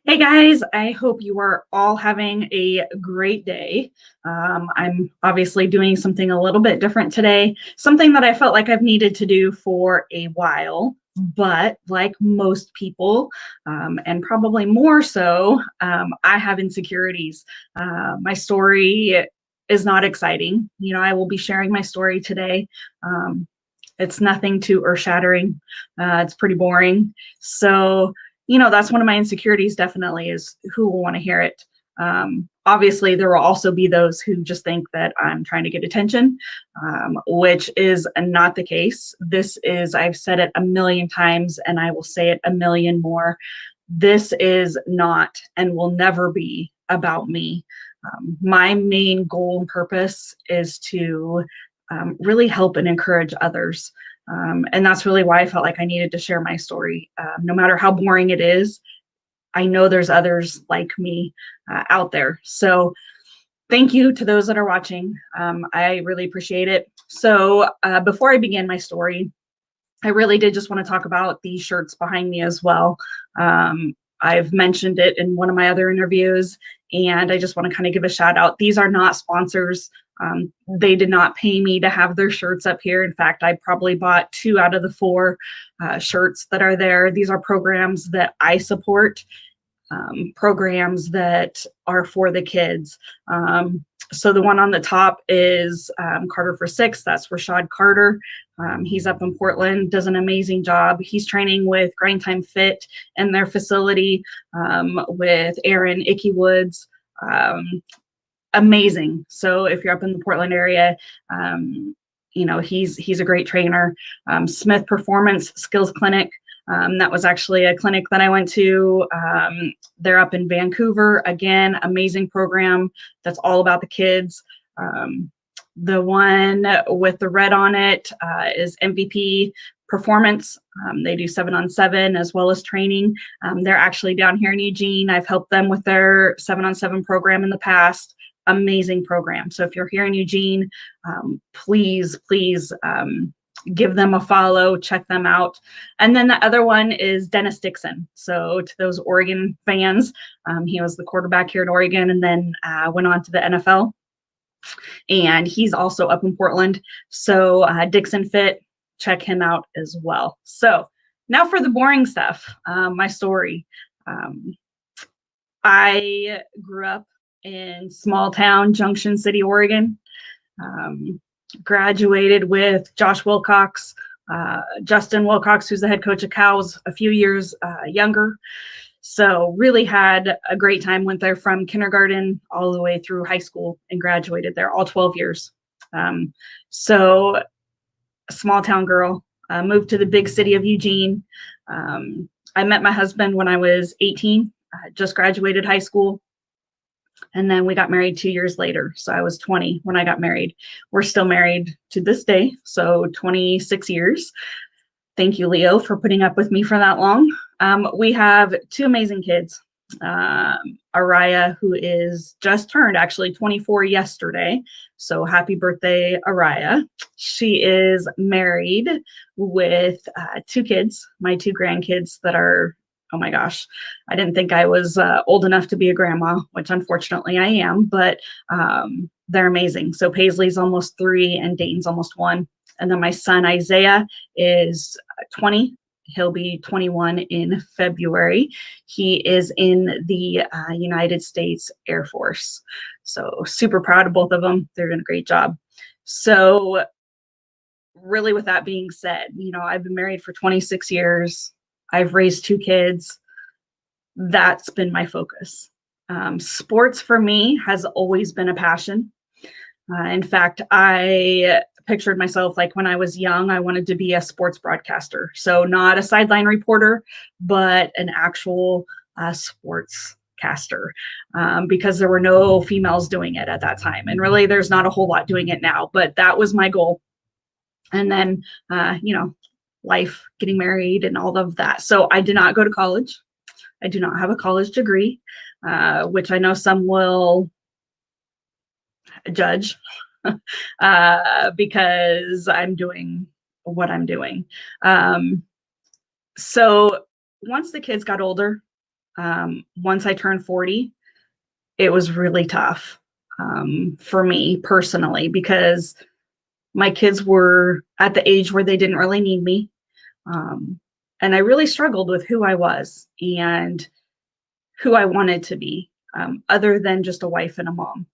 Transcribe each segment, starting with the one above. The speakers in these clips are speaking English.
Hey guys, I hope you are all having a great day. I'm obviously doing something a little bit different today, something that I felt like I've needed to do for a while. But like most people, and probably more so, I have insecurities. My story is not exciting. I will be sharing my story today. Um, it's nothing too earth shattering, it's pretty boring. So, that's one of my insecurities definitely is who will want to hear it. Obviously, there will also be those who just think that I'm trying to get attention, which is not the case. I've said it a million times and I will say it a million more. This is not and will never be about me. My main goal and purpose is to really help and encourage others. And that's really why I felt like I needed to share my story. No matter how boring it is, I know there's others like me out there. So thank you to those that are watching. I really appreciate it. So before I begin my story, I really did just want to talk about these shirts behind me as well. I've mentioned it in one of my other interviews, and I just want to kind of give a shout out. These are not sponsors. They did not pay me to have their shirts up here. In fact, I probably bought two out of the four shirts that are there. These are programs that I support, programs that are for the kids. So the one on the top is Carter for Six. That's Rashad Carter. He's up in Portland, does an amazing job. He's training with Grind Time Fit in their facility with Aaron Icky Woods. Amazing. So if you're up in the Portland area, he's a great trainer. Smith Performance Skills Clinic. That was actually a clinic that I went to. They're up in Vancouver. Again, amazing program that's all about the kids. The one with the red on it is MVP Performance. They do 7-on-7 as well as training. They're actually down here in Eugene. I've helped them with their 7-on-7 program in the past. Amazing program. So if you're here in Eugene, please give them a follow, check them out. And then the other one is Dennis Dixon. So to those Oregon fans, he was the quarterback here at Oregon and then went on to the NFL. And he's also up in Portland. So Dixon Fit, check him out as well. So now for the boring stuff, my story. I grew up in small town Junction City, Oregon. Um, Graduated with Josh Wilcox, Justin Wilcox, who's the head coach of Cows, a few years younger. So really had a great time. Went there from kindergarten all the way through high school and graduated there all 12 years. So a small town girl, moved to the big city of Eugene. I met my husband when I was 18, just graduated high school. And then we got married 2 years later. So I was 20 when I got married. We're still married to this day. So 26 years. Thank you, Leo, for putting up with me for that long. We have two amazing kids. Araya, who is just turned actually 24 yesterday. So happy birthday, Araya. She is married with two kids, my two grandkids that are, oh my gosh, I didn't think I was old enough to be a grandma, which unfortunately I am, but they're amazing. So Paisley's almost 3 and Dayton's almost 1. And then my son Isaiah is 20. He'll be 21 in February. He is in the United States Air Force. So super proud of both of them. They're doing a great job. So really with that being said, I've been married for 26 years. I've raised two kids. That's been my focus. Sports for me has always been a passion. In fact, I pictured myself like when I was young, I wanted to be a sports broadcaster. So not a sideline reporter, but an actual sports caster, because there were no females doing it at that time. And really, there's not a whole lot doing it now, but that was my goal. And then, life, getting married and all of that. So I did not go to college. I do not have a college degree, which I know some will judge because I'm doing what I'm doing. So once the kids got older, Once I turned 40, it was really tough for me personally because my kids were at the age where they didn't really need me. Um, and I really struggled with who I was and who I wanted to be, other than just a wife and a mom.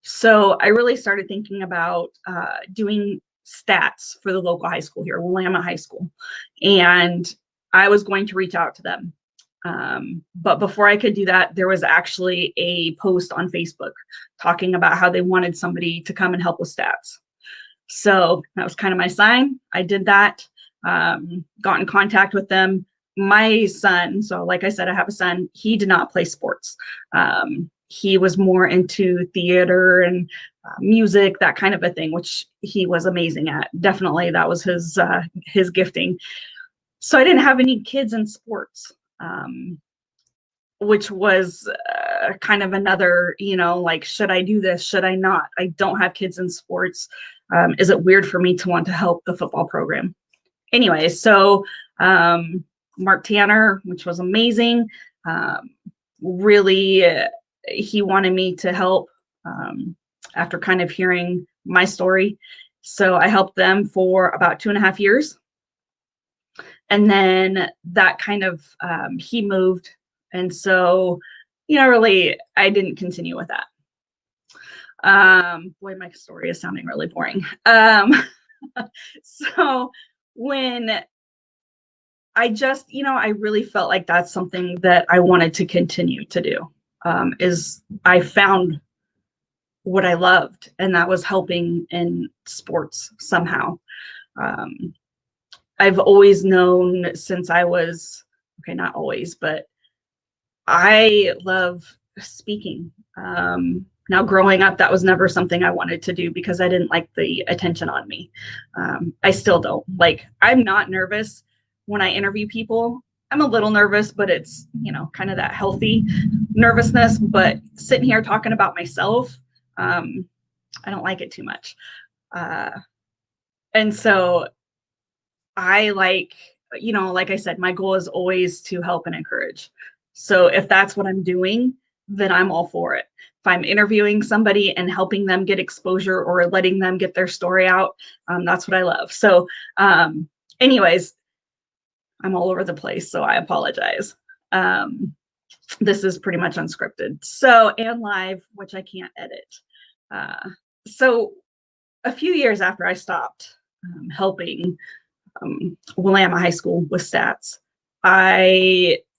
So I really started thinking about doing stats for the local high school here, Willamette High School. And I was going to reach out to them. But before I could do that, there was actually a post on Facebook talking about how they wanted somebody to come and help with stats. So that was kind of my sign. I did that, got in contact with them. My son, so like I said, I have a son, he did not play sports. He was more into theater and music, that kind of a thing, which he was amazing at. Definitely, that was his gifting. So I didn't have any kids in sports, which was kind of another, like, should I do this? Should I not? I don't have kids in sports. Is it weird for me to want to help the football program? Anyway, so Mark Tanner, which was amazing, really, he wanted me to help after kind of hearing my story. So I helped them for about 2.5 years. And then that kind of, he moved. And so, really, I didn't continue with that. Boy, my story is sounding really boring. So when I just, I really felt like that's something that I wanted to continue to do, is I found what I loved, and that was helping in sports somehow. I've always known since I was, okay, not always, but I love speaking. Now, growing up, that was never something I wanted to do because I didn't like the attention on me. I still don't. Like, I'm not nervous when I interview people. I'm a little nervous, but it's, kind of that healthy nervousness. But sitting here talking about myself, I don't like it too much. And so I like I said, my goal is always to help and encourage. So if that's what I'm doing, then I'm all for it. If I'm interviewing somebody and helping them get exposure or letting them get their story out, that's what I love. So anyways, I'm all over the place, so I apologize. This is pretty much unscripted. So, and live, which I can't edit. So a few years after I stopped helping Willamette High School with stats,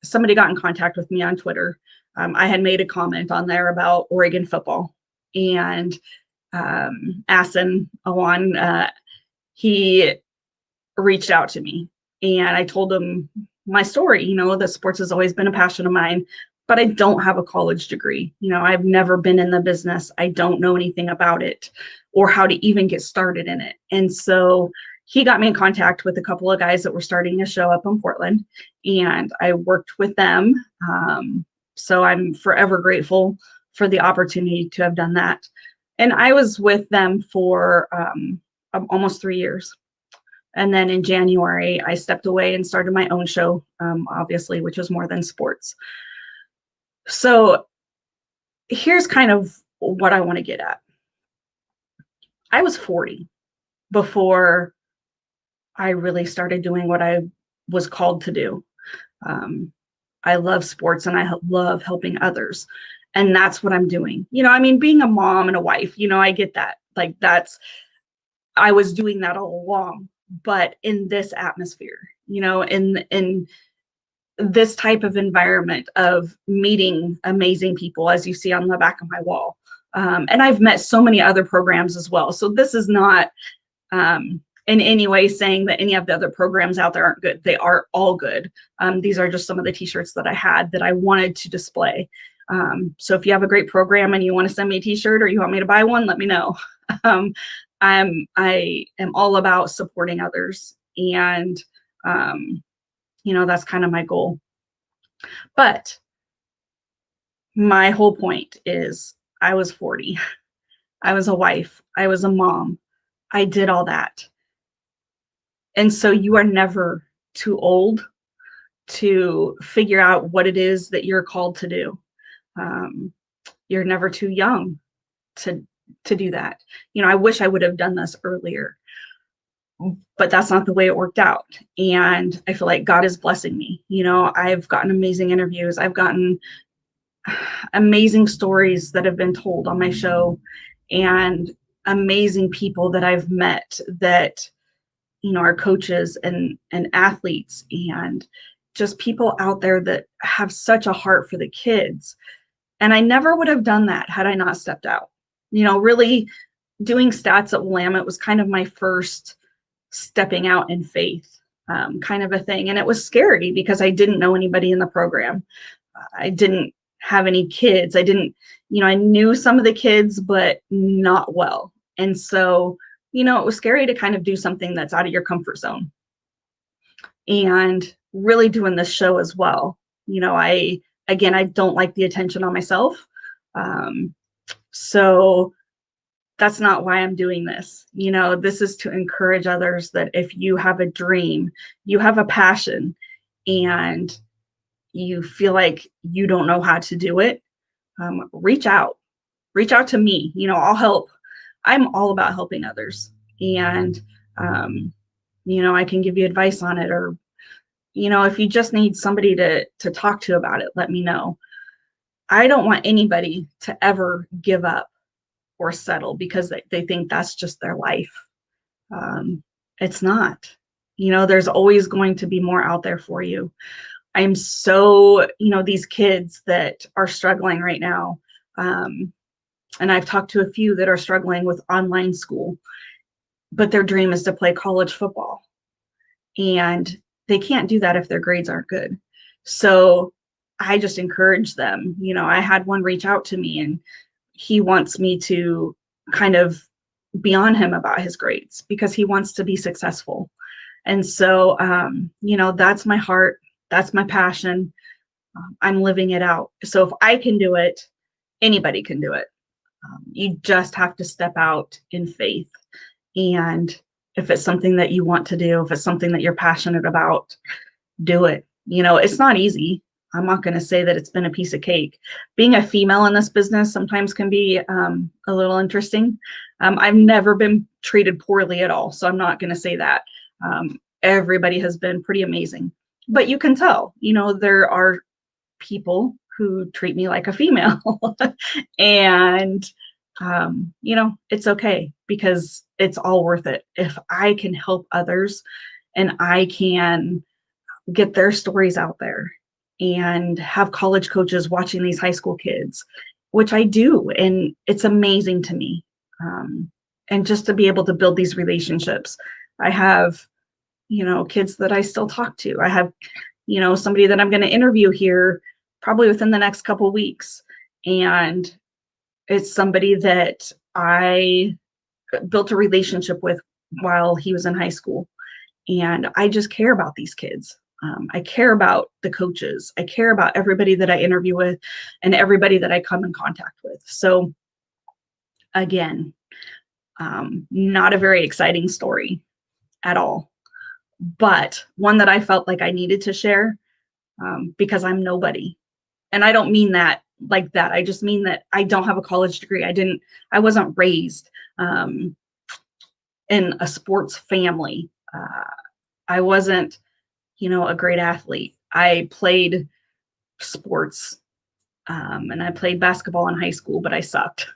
somebody got in contact with me on Twitter. I had made a comment on there about Oregon football, and Asen Awan, he reached out to me, and I told him my story. That sports has always been a passion of mine, but I don't have a college degree. I've never been in the business. I don't know anything about it or how to even get started in it. And so he got me in contact with a couple of guys that were starting a show up in Portland, and I worked with them. So I'm forever grateful for the opportunity to have done that. And I was with them for almost 3 years. And then in January, I stepped away and started my own show, obviously, which was more than sports. So here's kind of what I want to get at. I was 40 before I really started doing what I was called to do. I love sports and I love helping others. And that's what I'm doing. Being a mom and a wife, I get that. Like, I was doing that all along. But in this atmosphere, in this type of environment of meeting amazing people, as you see on the back of my wall. And I've met so many other programs as well. So this is not in any way saying that any of the other programs out there aren't good. They are all good. These are just some of the t-shirts that I had that I wanted to display. So if you have a great program and you want to send me a t-shirt or you want me to buy one, let me know. I am all about supporting others, and that's kind of my goal. But my whole point is I was 40. I was a wife. I was a mom. I did all that. And so you are never too old to figure out what it is that you're called to do. Um, you're never too young to do that. I wish I would have done this earlier, but that's not the way it worked out. And I feel like God is blessing me. I've gotten amazing interviews. I've gotten amazing stories that have been told on my show, and amazing people that I've met that, are coaches and athletes, and just people out there that have such a heart for the kids. And I never would have done that had I not stepped out. Really doing stats at Willamette was kind of my first stepping out in faith, kind of a thing. And it was scary because I didn't know anybody in the program. I didn't have any kids. I didn't, I knew some of the kids, but not well. And so, it was scary to kind of do something that's out of your comfort zone. And really doing this show as well. I don't like the attention on myself. So that's not why I'm doing this. This is to encourage others that if you have a dream, you have a passion, and you feel like you don't know how to do it, reach out to me. I'll help. I'm all about helping others. And, I can give you advice on it, or, if you just need somebody to talk to about it, let me know. I don't want anybody to ever give up or settle because they think that's just their life. It's not. There's always going to be more out there for you. I'm so, these kids that are struggling right now, and I've talked to a few that are struggling with online school, but their dream is to play college football. And they can't do that if their grades aren't good. So I just encourage them. I had one reach out to me, and he wants me to kind of be on him about his grades because he wants to be successful. And so, that's my heart. That's my passion. I'm living it out. So if I can do it, anybody can do it. You just have to step out in faith. And if it's something that you want to do, if it's something that you're passionate about, do it. It's not easy. I'm not going to say that it's been a piece of cake. Being a female in this business sometimes can be a little interesting. I've never been treated poorly at all, so I'm not going to say that. Everybody has been pretty amazing. But you can tell, there are people who treat me like a female. And, it's okay because it's all worth it. If I can help others and I can get their stories out there and have college coaches watching these high school kids, which I do, and it's amazing to me. And just to be able to build these relationships. I have, kids that I still talk to. I have, somebody that I'm going to interview here probably within the next couple of weeks. And it's somebody that I built a relationship with while he was in high school. And I just care about these kids. I care about the coaches. I care about everybody that I interview with and everybody that I come in contact with. So again, not a very exciting story at all, but one that I felt like I needed to share because I'm nobody. And I don't mean that like that. I just mean that I don't have a college degree. I wasn't raised in a sports family. I wasn't, a great athlete. I played sports and I played basketball in high school, but I sucked.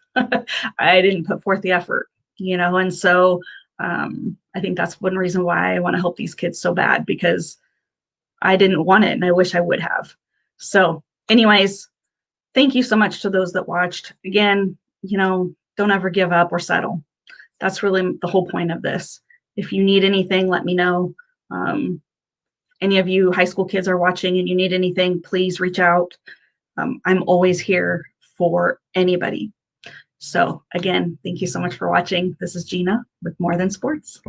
I didn't put forth the effort, and so I think that's one reason why I want to help these kids so bad, because I didn't want it and I wish I would have. So anyways, thank you so much to those that watched. Again, don't ever give up or settle. That's really the whole point of this. If you need anything, let me know. Any of you high school kids are watching and you need anything, please reach out. I'm always here for anybody. So again, thank you so much for watching. This is Gina with More Than Sports.